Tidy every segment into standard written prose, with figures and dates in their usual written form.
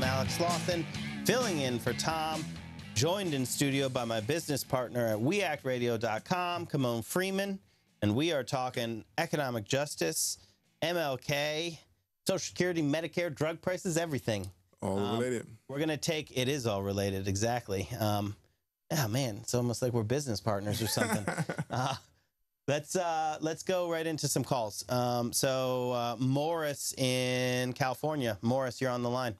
Alex Lawson, filling in for Thom, joined in studio by my business partner at weactradio.com, Kymone Freeman, and we are talking economic justice, MLK, Social Security, Medicare, drug prices, everything. All related. We're going to take, it is all related, exactly. Yeah, man, it's almost like we're business partners or something. Let's go right into some calls. Morris in California. Morris, you're on the line.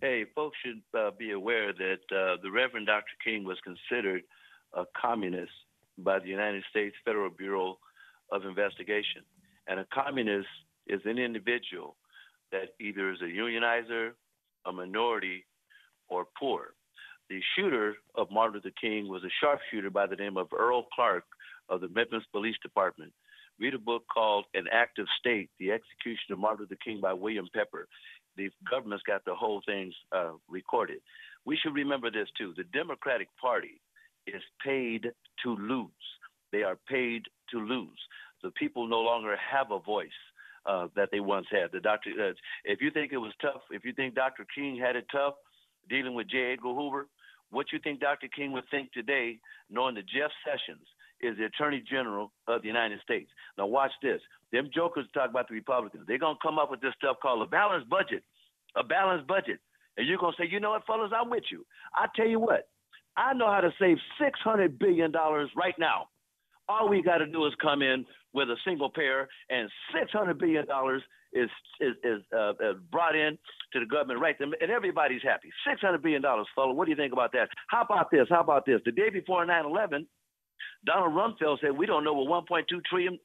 Hey, folks should be aware that the Reverend Dr. King was considered a communist by the United States Federal Bureau of Investigation. And a communist is an individual that either is a unionizer, a minority, or poor. The shooter of Martin Luther King was a sharpshooter by the name of Earl Clark of the Memphis Police Department. Read a book called An Act of State, The Execution of Martin Luther King by William Pepper. The government's got the whole thing recorded. We should remember this, too. The Democratic Party is paid to lose. They are paid to lose. The people no longer have a voice that they once had. If you think it was tough, if you think Dr. King had it tough dealing with J. Edgar Hoover, what you think Dr. King would think today, knowing that Jeff Sessions is the Attorney General of the United States? Now watch this. Them jokers talk about the Republicans. They're going to come up with this stuff called a balanced budget. A balanced budget. And you're going to say, you know what, fellas, I'm with you. I tell you what, I know how to save $600 billion right now. All we got to do is come in with a single payer, and $600 billion is brought in to the government right there, and everybody's happy. $600 billion, fellas. What do you think about that? How about this? The day before 9/11, Donald Rumsfeld said we don't know what $1.2 trillion is.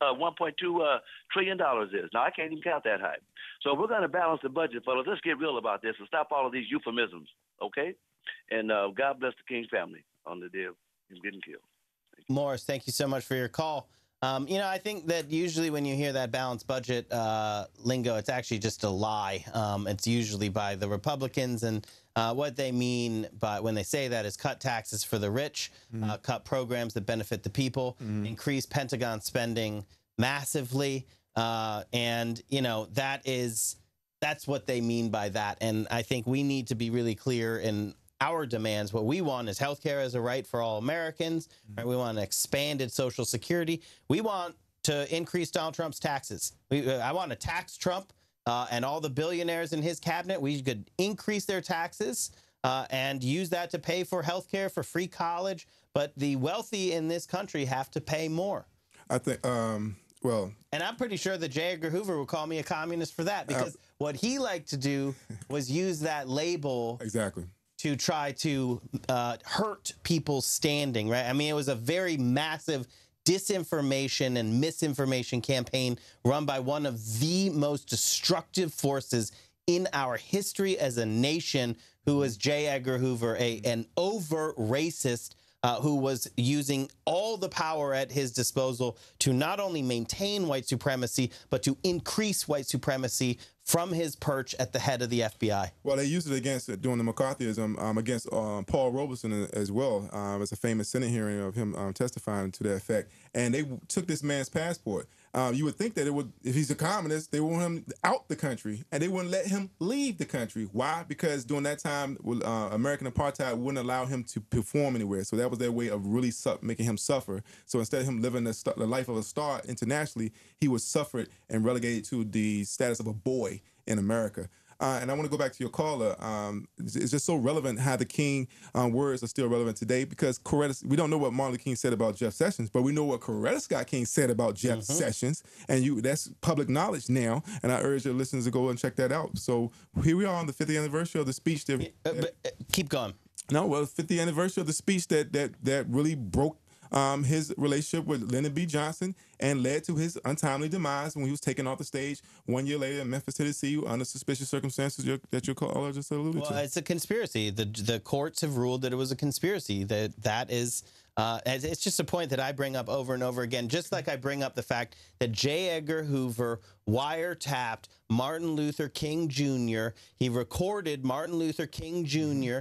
Now, I can't even count that high. So if we're going to balance the budget, fellas, let's get real about this and stop all of these euphemisms, okay? And God bless the King family on the day of him getting killed. Morris, thank you so much for your call. I think that usually when you hear that balanced budget lingo, it's actually just a lie. It's usually by the Republicans, and what they mean by when they say that is cut taxes for the rich, cut programs that benefit the people, increase Pentagon spending massively, and that's what they mean by that. And I think we need to be really clear in our demands. What we want is healthcare as a right for all Americans. Right? We want expanded Social Security. We want to increase Donald Trump's taxes. I want to tax Trump and all the billionaires in his cabinet. We could increase their taxes and use that to pay for healthcare, for free college. But the wealthy in this country have to pay more. I think, and I'm pretty sure that J. Edgar Hoover would call me a communist for that, because what he liked to do was use that label. Exactly. To try to hurt people's standing, right? I mean, it was a very massive disinformation and misinformation campaign run by one of the most destructive forces in our history as a nation, who was J. Edgar Hoover, an overt racist who was using all the power at his disposal to not only maintain white supremacy, but to increase white supremacy from his perch at the head of the FBI. Well, they used it during the McCarthyism against Paul Robeson as well. It's a famous Senate hearing of him testifying to that effect. And they took this man's passport. You would think that if he's a communist, they want him out the country, and they wouldn't let him leave the country. Why? Because during that time, American apartheid wouldn't allow him to perform anywhere. So that was their way of really making him suffer. So instead of him living the life of a star internationally, he was suffered and relegated to the status of a boy in America. And I want to go back to your caller. It's just so relevant how the King words are still relevant today, because we don't know what Martin Luther King said about Jeff Sessions, but we know what Coretta Scott King said about Jeff Sessions, and that's public knowledge now, and I urge your listeners to go and check that out. So here we are on the 50th anniversary of the speech. Keep going. No, well, 50th anniversary of the speech that really broke his relationship with Lyndon B. Johnson and led to his untimely demise when he was taken off the stage 1 year later in Memphis, Tennessee, under suspicious circumstances that your caller just alluded to. Well, it's a conspiracy. The courts have ruled that it was a conspiracy. That is, it's just a point that I bring up over and over again, just like I bring up the fact that J. Edgar Hoover wiretapped Martin Luther King Jr. He recorded Martin Luther King Jr.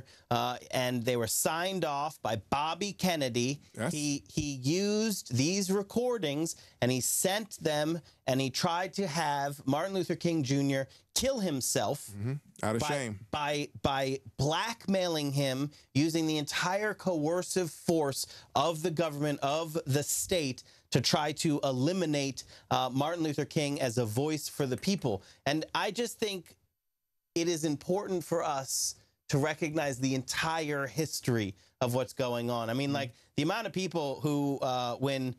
And they were signed off by Bobby Kennedy. Yes. He used these recordings and he sent them, and he tried to have Martin Luther King Jr. kill himself out of shame by blackmailing him using the entire coercive force of the government, of the state, to try to eliminate Martin Luther King as a voice for the people. And I just think it is important for us to recognize the entire history of what's going on. I mean, like the amount of people who, when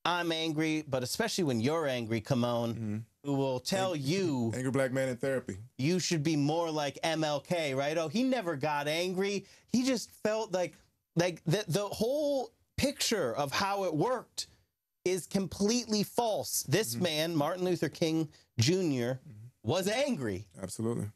I'm angry, but especially when you're angry, Kymone, who will tell you, angry black man in therapy, you should be more like MLK, right? Oh, he never got angry. He just felt like the whole picture of how it worked is completely false. This man, Martin Luther King Jr., was angry. Absolutely.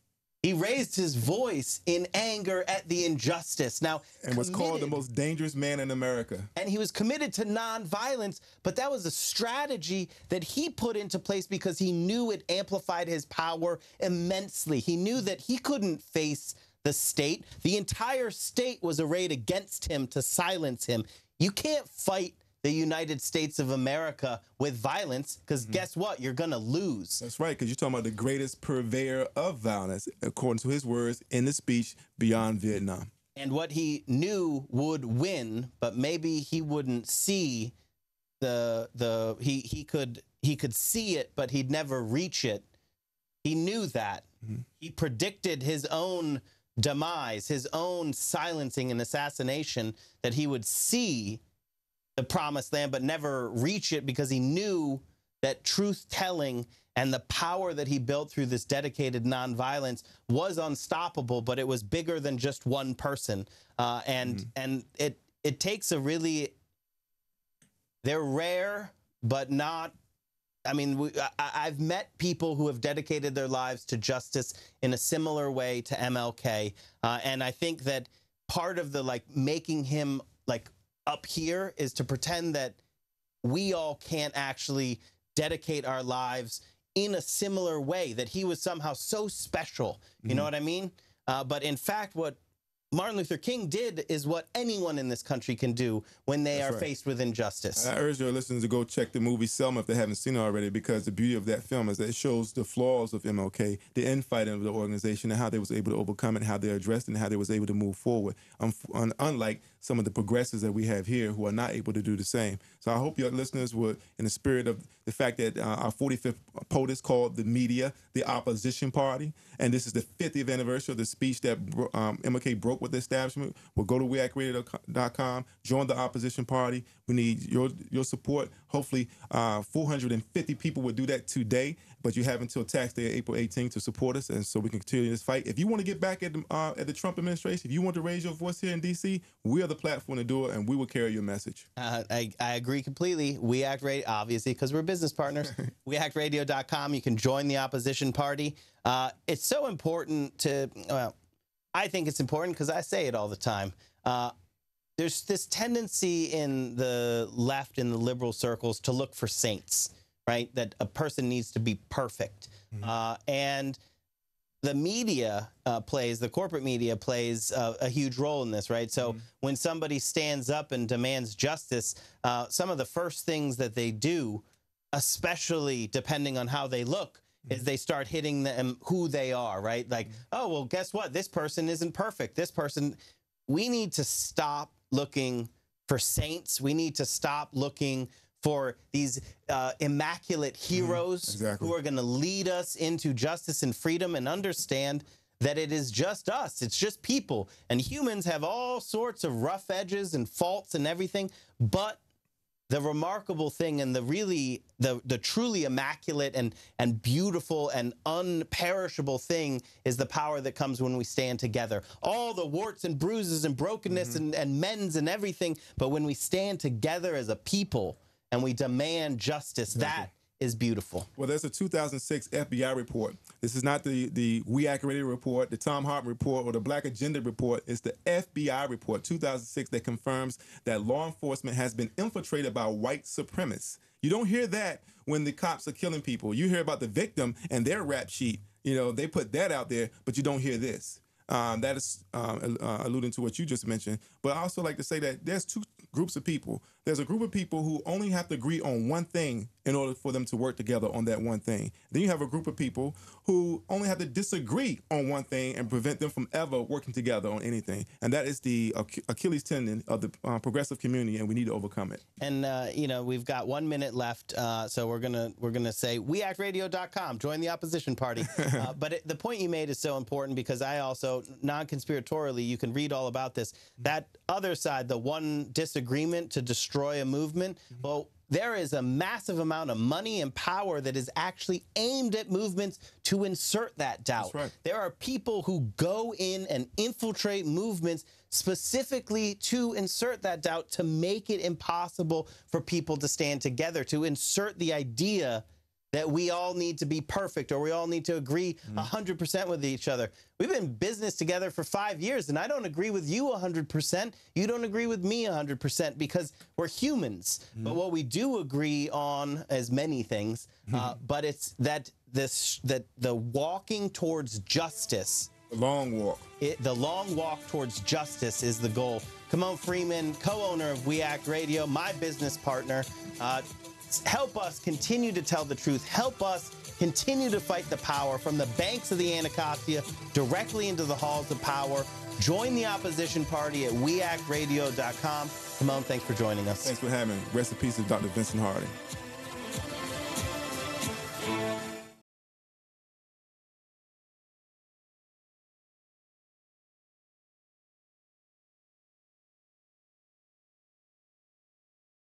He raised his voice in anger at the injustice. Now, and was called the most dangerous man in America. And he was committed to nonviolence, but that was a strategy that he put into place because he knew it amplified his power immensely. He knew that he couldn't face the state. The entire state was arrayed against him to silence him. You can't fight the United States of America with violence, because guess what? You're going to lose. That's right, because you're talking about the greatest purveyor of violence, according to his words in the speech, Beyond Vietnam. And what he knew would win, but maybe he wouldn't see he could see it, but he'd never reach it. He knew that. He predicted his own demise, his own silencing and assassination, that he would see the promised land, but never reach it, because he knew that truth-telling and the power that he built through this dedicated nonviolence was unstoppable, but it was bigger than just one person. And it takes a really, they're rare, but not, I mean, I've met people who have dedicated their lives to justice in a similar way to MLK. And I think that part of the, like, making him, like, up here is to pretend that we all can't actually dedicate our lives in a similar way, that he was somehow so special. You know what I mean? But in fact, what Martin Luther King did is what anyone in this country can do when they are faced with injustice. I urge your listeners to go check the movie Selma if they haven't seen it already, because the beauty of that film is that it shows the flaws of MLK, the infighting of the organization, and how they was able to overcome it, how they addressed it, and how they was able to move forward, unlike some of the progressives that we have here who are not able to do the same. So I hope your listeners would, in the spirit of the fact that our 45th POTUS called the media the opposition party, and this is the 50th anniversary of the speech that MLK broke with the establishment, will go to weactradio.com, join the opposition party. We need your support. Hopefully 450 people will do that today, but you have until tax day, April 18th, to support us, and so we can continue this fight. If you want to get back at the Trump administration, if you want to raise your voice here in D.C., we are the platform to do it, and we will carry your message. I agree completely. We Act Radio, obviously, because we're business partners. weactradio.com. You can join the opposition party. It's so important to, well, I think it's important because I say it all the time. There's this tendency in the left, in the liberal circles, to look for saints, right? That a person needs to be perfect. And the media the corporate media plays a huge role in this, right? So when somebody stands up and demands justice, some of the first things that they do, especially depending on how they look, is they start hitting them who they are, right? Like, oh, well, guess what? This person isn't perfect. This person, we need to stop looking for saints. We need to stop looking for these immaculate heroes who are going to lead us into justice and freedom, and understand that it is just us. It's just people. And humans have all sorts of rough edges and faults and everything. But the remarkable thing, and the truly immaculate and beautiful and unperishable thing, is the power that comes when we stand together. All the warts and bruises and brokenness and mends and everything, but when we stand together as a people and we demand justice, that is beautiful. Well, there's a 2006 FBI report. This is not the We Act Radio report, the Thom Hartmann report, or the Black Agenda report. It's the FBI report, 2006, that confirms that law enforcement has been infiltrated by white supremacists You don't hear that when the cops are killing people. You hear about the victim and their rap sheet. They put that out there, but you don't hear this. That is alluding to what you just mentioned. But I also like to say that there's two groups of people. There's a group of people who only have to agree on one thing in order for them to work together on that one thing. Then you have a group of people who only have to disagree on one thing and prevent them from ever working together on anything. And that is the Achilles tendon of the progressive community, and we need to overcome it. And we've got 1 minute left, so we're gonna say weactradio.com. Join the opposition party. But the point you made is so important, because I also, non-conspiratorially, you can read all about this. That other side, the one disagreement to destroy a movement, well, there is a massive amount of money and power that is actually aimed at movements to insert that doubt. That's right. There are people who go in and infiltrate movements specifically to insert that doubt, to make it impossible for people to stand together, to insert the idea that we all need to be perfect, or we all need to agree 100% with each other. We've been in business together for 5 years, and I don't agree with you 100%. You don't agree with me 100%, because we're humans. But what we do agree on is many things, but it's that the walking towards justice, The long walk. the long walk towards justice is the goal. Kymone Freeman, co-owner of We Act Radio, my business partner. Help us continue to tell the truth. Help us continue to fight the power from the banks of the Anacostia directly into the halls of power. Join the opposition party at weactradio.com. Kymone, thanks for joining us. Thanks for having me. Rest in peace to Dr. Vincent Harding.